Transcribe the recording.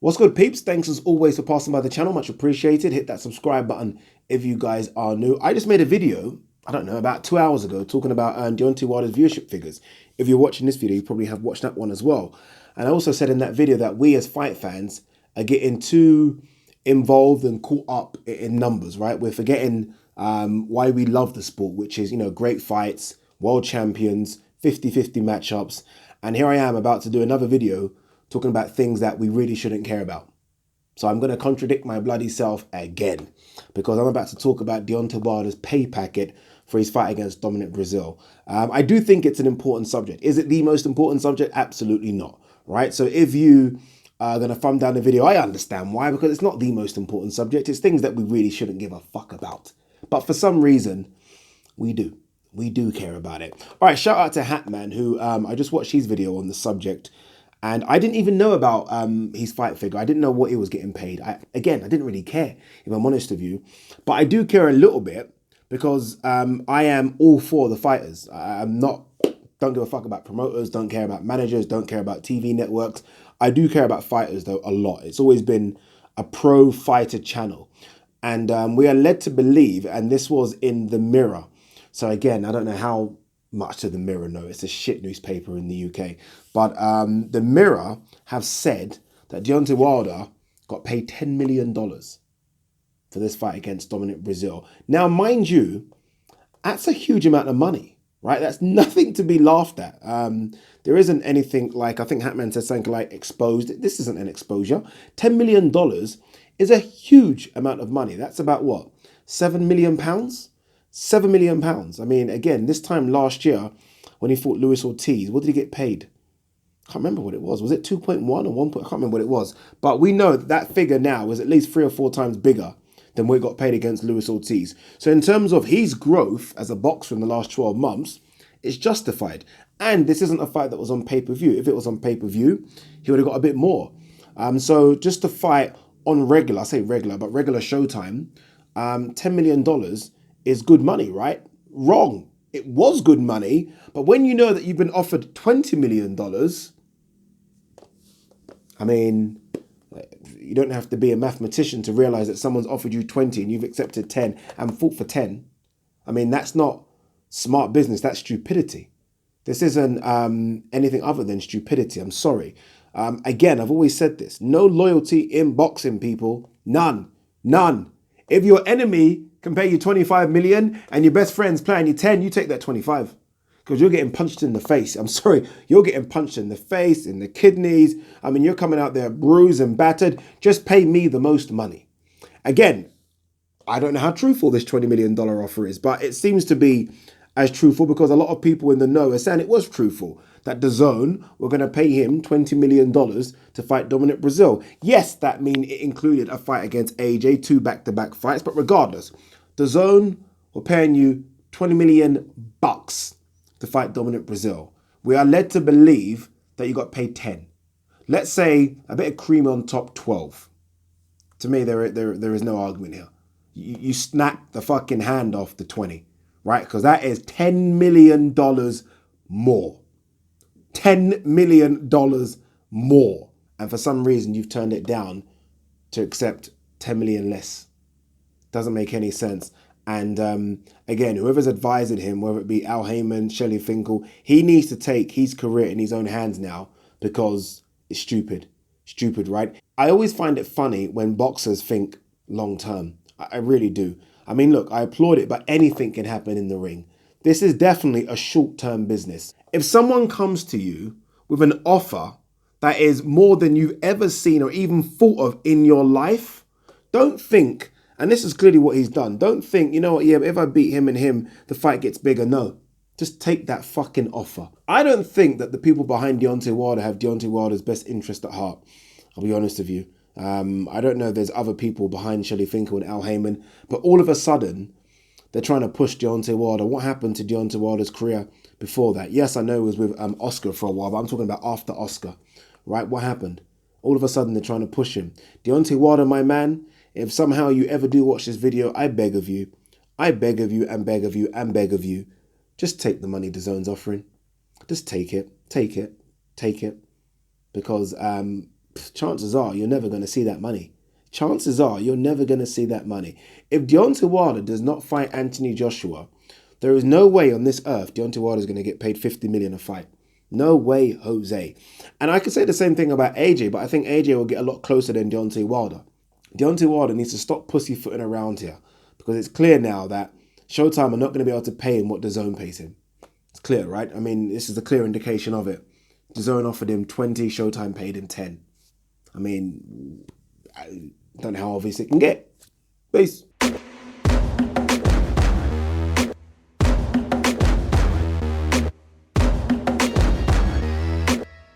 What's good, peeps? Thanks as always for passing by the channel. Much appreciated. Hit that subscribe button if you guys are new. I just made a video, I don't know, about 2 hours ago talking about Deontay Wilder's viewership figures. If you're watching this video, you probably have watched that one as well. And I also said in that video that we as fight fans are getting too involved and caught up in numbers, right? We're forgetting why we love the sport, which is, great fights, world champions, 50-50 matchups. And here I am about to do another video talking about things that we really shouldn't care about. So I'm going to contradict my bloody self again, because I'm about to talk about Deontay Wilder's pay packet for his fight against Dominic Breazeale. I do think it's an important subject. Is it the most important subject? Absolutely not, right? So if you are going to thumb down the video, I understand why, because it's not the most important subject. It's things that we really shouldn't give a fuck about. But for some reason, we do. We do care about it. All right, shout out to Hatman, who I just watched his video on the subject. And I didn't even know about his fight figure. I didn't know what he was getting paid. I didn't really care, if I'm honest with you. But I do care a little bit because I am all for the fighters. Don't give a fuck about promoters, don't care about managers, don't care about TV networks. I do care about fighters, though, a lot. It's always been a pro-fighter channel. And we are led to believe, and this was in The Mirror. So again, I don't know how much to The Mirror know. It's a shit newspaper in the UK. But The Mirror have said that Deontay Wilder got paid $10 million for this fight against Dominic Breazeale. Now, mind you, that's a huge amount of money, right? That's nothing to be laughed at. There isn't anything like, I think Hatman said something like exposed. This isn't an exposure. $10 million is a huge amount of money. That's about what? £7 million? £7 million. I mean, again, this time last year when he fought Luis Ortiz, what did he get paid? I can't remember what it was. Was it 2.1 or 1? I can't remember what it was. But we know that figure now is at least 3 or 4 times bigger than what he got paid against Luis Ortiz. So in terms of his growth as a boxer in the last 12 months, it's justified. And this isn't a fight that was on pay-per-view. If it was on pay-per-view, he would have got a bit more. So just to fight on regular, I say regular, but regular Showtime, $10 million is good money, right? Wrong. It was good money, but when you know that you've been offered $20 million, I mean, you don't have to be a mathematician to realize that someone's offered you 20 and you've accepted 10 and fought for 10. I mean, that's not smart business. That's stupidity. This isn't anything other than stupidity. I'm sorry. Again, I've always said this. No loyalty in boxing, people. None. None. If your enemy can pay you 25 million and your best friend's paying you 10, you take that 25 because you're getting punched in the face. I'm sorry, you're getting punched in the face, in the kidneys. I mean, you're coming out there bruised and battered. Just pay me the most money. Again, I don't know how truthful this $20 million offer is, but it seems to be as truthful because a lot of people in the know are saying it was truthful, that DAZN were going to pay him $20 million to fight Dominic Breazeale. Yes, that means it included a fight against AJ, 2 back-to-back fights, but regardless, DAZN were paying you $20 million to fight Dominic Breazeale. We are led to believe that you got paid 10. Let's say a bit of cream on top, 12. To me, there is no argument here. You snap the fucking hand off the 20, right? Because that is $10 million more. $10 million more. And for some reason, you've turned it down to accept 10 million less. Doesn't make any sense. And again, whoever's advising him, whether it be Al Heyman, Shelley Finkel, he needs to take his career in his own hands now because it's stupid. Stupid, right? I always find it funny when boxers think long term. I really do. I mean, look, I applaud it, but anything can happen in the ring. This is definitely a short-term business. If someone comes to you with an offer that is more than you've ever seen or even thought of in your life, don't think, and this is clearly what he's done, don't think, you know what, yeah, if I beat him and him, the fight gets bigger. No, just take that fucking offer. I don't think that the people behind Deontay Wilder have Deontay Wilder's best interest at heart. I'll be honest with you. I don't know if there's other people behind Shelley Finkel and Al Heyman, but all of a sudden, they're trying to push Deontay Wilder. What happened to Deontay Wilder's career before that? Yes, I know it was with Oscar for a while, but I'm talking about after Oscar, right? What happened? All of a sudden, they're trying to push him. Deontay Wilder, my man, if somehow you ever do watch this video, I beg of you and beg of you and beg of you, just take the money DAZN's offering. Just take it. Because chances are you're never going to see that money. Chances are you're never going to see that money. If Deontay Wilder does not fight Anthony Joshua, there is no way on this earth Deontay Wilder is going to get paid 50 million a fight. No way, Jose. And I could say the same thing about AJ, but I think AJ will get a lot closer than Deontay Wilder. Deontay Wilder needs to stop pussyfooting around here, because it's clear now that Showtime are not going to be able to pay him what DAZN pays him. It's clear, right? I mean, this is a clear indication of it. DAZN offered him 20, Showtime paid him 10. I mean, I don't know how obvious it can get. Peace.